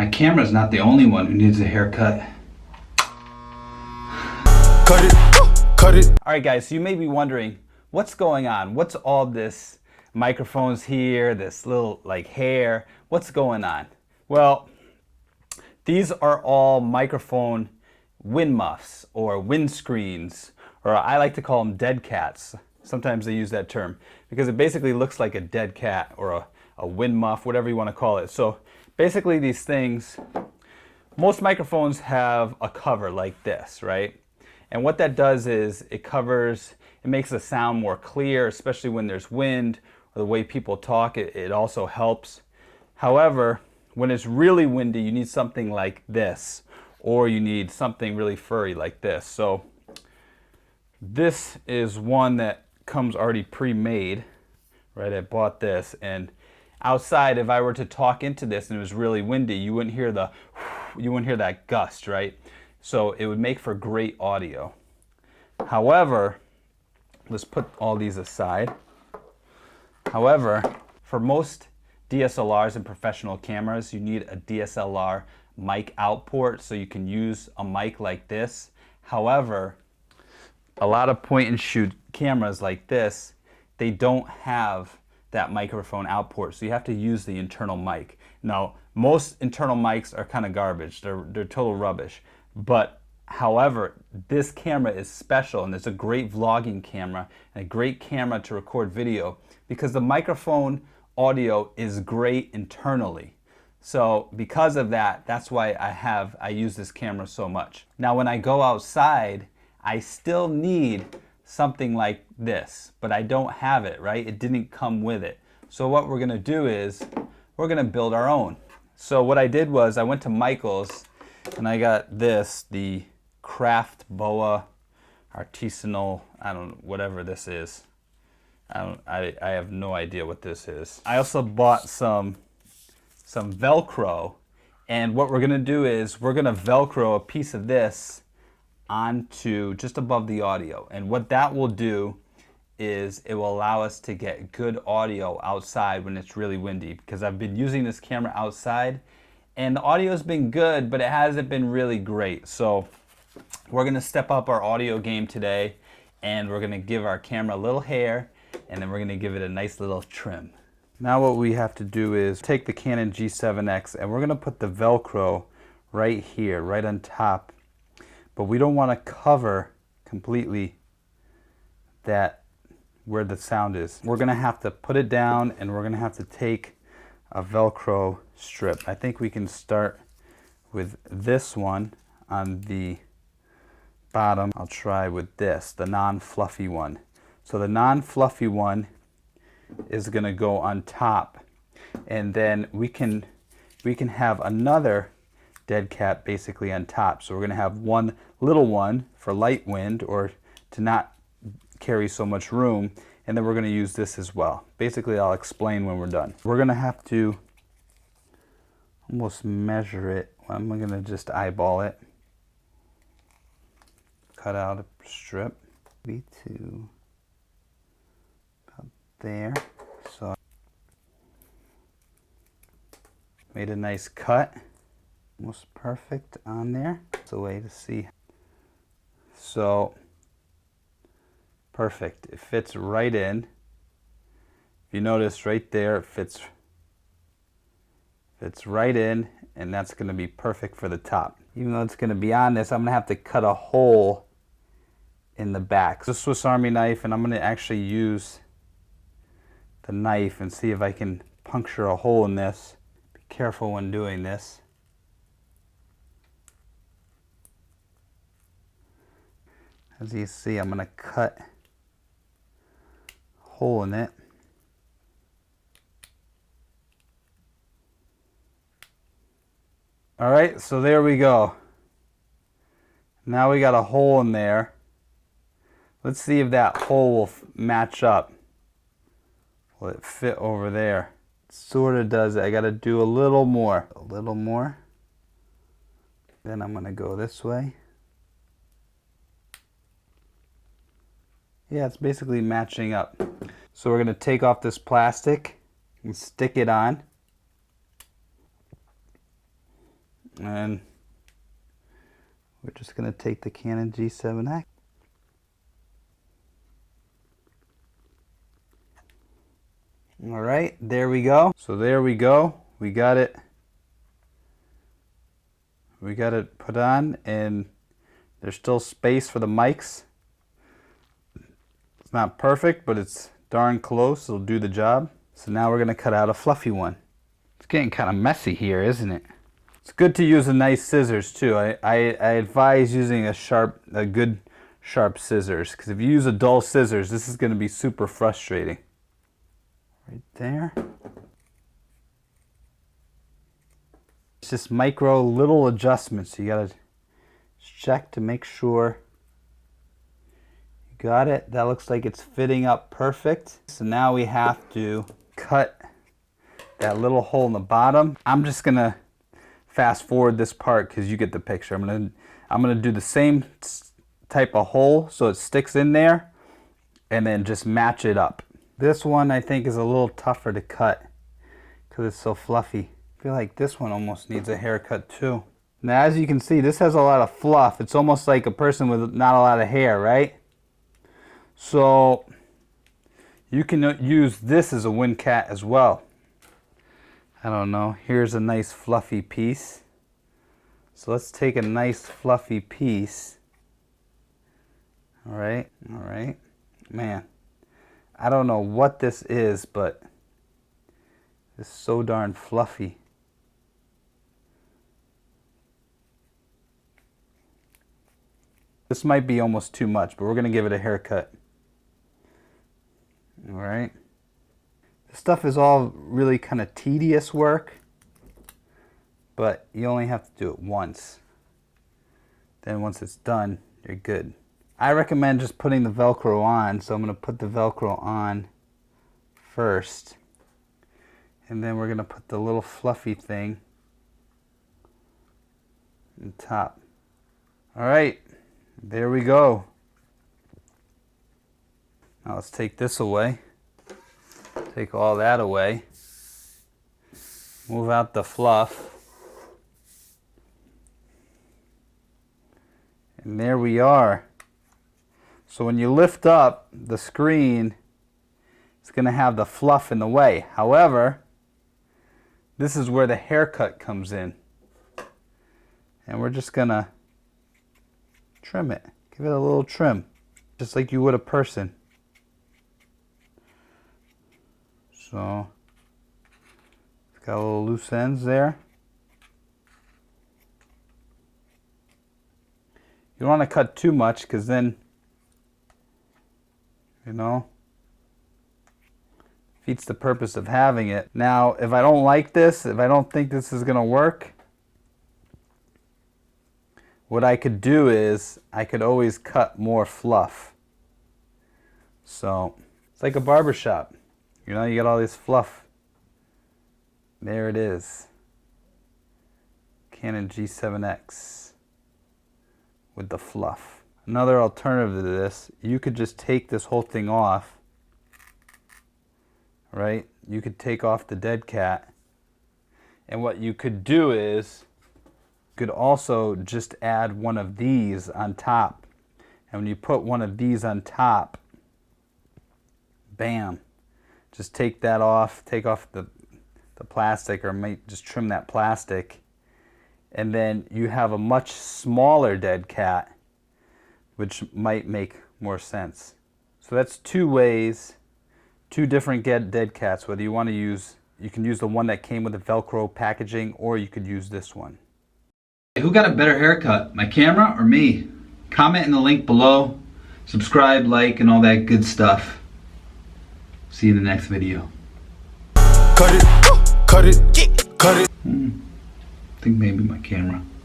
My camera's not the only one who needs a haircut. Cut it, cut it. All right, guys, so you may be wondering, what's going on? What's all this microphones here, this little like hair? What's going on? Well, these are all microphone wind muffs or windscreens, or I like to call them dead cats. Sometimes they use that term because it basically looks like a dead cat or a wind muff, whatever you want to call it. So basically these things, most microphones have a cover like this, right? And what that does is it makes the sound more clear, especially when there's wind or the way people talk, it also helps. However, when it's really windy, you need something like this, or you need something really furry like this. So this is one that comes already pre-made, right? I bought this, and outside, if I were to talk into this and it was really windy, you wouldn't hear that gust, right? So it would make for great audio. However, let's put all these aside. However, for most DSLRs and professional cameras, you need a DSLR mic out port so you can use a mic like this. However, a lot of point and shoot cameras like this, they don't have that microphone out port, so you have to use the internal mic. Now, most internal mics are kind of garbage. They're total rubbish. But however, this camera is special, and it's a great vlogging camera and a great camera to record video because the microphone audio is great internally. So because of that, that's why I use this camera so much. Now when I go outside, I still need something like this, but I don't have it, right? It didn't come with it. So what we're gonna do is we're gonna build our own. So what I did was I went to Michael's and I got this, the Craft Boa Artisanal, I don't know, whatever this is. I have no idea what this is. I also bought some Velcro, and what we're gonna do is we're gonna Velcro a piece of this onto just above the audio. And what that will do is it will allow us to get good audio outside when it's really windy, because I've been using this camera outside and the audio's been good, but it hasn't been really great. So we're gonna step up our audio game today, and we're gonna give our camera a little hair, and then we're gonna give it a nice little trim. Now what we have to do is take the Canon G7X and we're gonna put the Velcro right here, right on top. But we don't wanna cover completely that where the sound is. We're gonna have to put it down, and we're gonna have to take a Velcro strip. I think we can start with this one on the bottom. I'll try with this, the non-fluffy one. So the non-fluffy one is gonna go on top, and then we can have another dead cat basically on top. So we're gonna have one little one for light wind or to not carry so much room, and then we're gonna use this as well. Basically, I'll explain when we're done. We're gonna have to almost measure it. I'm gonna just eyeball it. Cut out a strip. Maybe to about there. So made a nice cut. Almost perfect on there. It's a way to see. So perfect. It fits right in. If you notice right there, it fits right in, and that's going to be perfect for the top. Even though it's going to be on this, I'm going to have to cut a hole in the back. It's a Swiss Army knife, and I'm going to actually use the knife and see if I can puncture a hole in this. Be careful when doing this. As you see, I'm going to cut a hole in it. All right, so there we go. Now we got a hole in there. Let's see if that hole will match up. Will it fit over there? It sort of does. I got to do a little more. A little more. Then I'm going to go this way. Yeah, it's basically matching up. So we're going to take off this plastic and stick it on. And we're just going to take the Canon G7X. All right, there we go. So there we go. We got it. We got it put on, and there's still space for the mics. It's not perfect, but it's darn close. It'll do the job. So now we're going to cut out a fluffy one. It's getting kind of messy here, isn't it? It's good to use a nice scissors too. I advise using a good sharp scissors, because if you use a dull scissors, this is going to be super frustrating. Right there. It's just micro little adjustments. You gotta check to make sure you got it. That looks like it's fitting up perfect. So now we have to cut that little hole in the bottom. I'm just gonna fast forward this part because you get the picture. I'm gonna do the same type of hole so it sticks in there, and then just match it up. This one I think is a little tougher to cut because it's so fluffy. I feel like this one almost needs a haircut too. Now as you can see, this has a lot of fluff. It's almost like a person with not a lot of hair, right? So you can use this as a wind cat as well. I don't know. Here's a nice fluffy piece. So let's take a nice fluffy piece. All right. Man, I don't know what this is, but it's so darn fluffy. This might be almost too much, but we're going to give it a haircut. All right. This stuff is all really kind of tedious work, but you only have to do it once. Then once it's done, you're good. I recommend just putting the Velcro on, so I'm going to put the Velcro on first. And then we're going to put the little fluffy thing on top. All right, there we go. Now let's take this away. Take all that away. Move out the fluff. And there we are. So when you lift up the screen, it's going to have the fluff in the way. However, this is where the haircut comes in. And we're just going to trim it. Give it a little trim, just like you would a person. So it's got a little loose ends there. You don't want to cut too much, because then, you know, defeats the purpose of having it. Now, if I don't like this, if I don't think this is going to work, what I could do is I could always cut more fluff. So it's like a barber shop. You know, you got all this fluff. There it is. Canon G7X with the fluff. Another alternative to this, you could just take this whole thing off, right? You could take off the dead cat, and what you could do is you could also just add one of these on top, and when you put one of these on top, bam, just take that off, take off the plastic, or might just trim that plastic, and then you have a much smaller dead cat, which might make more sense. So that's two ways, two different dead cats. Whether you want to use, you can use the one that came with the Velcro packaging, or you could use this one. Who got a better haircut, my camera or me? Comment in the link below. Subscribe, like, and all that good stuff. See you in the next video. Cut it, cut it, cut it. I think maybe my camera.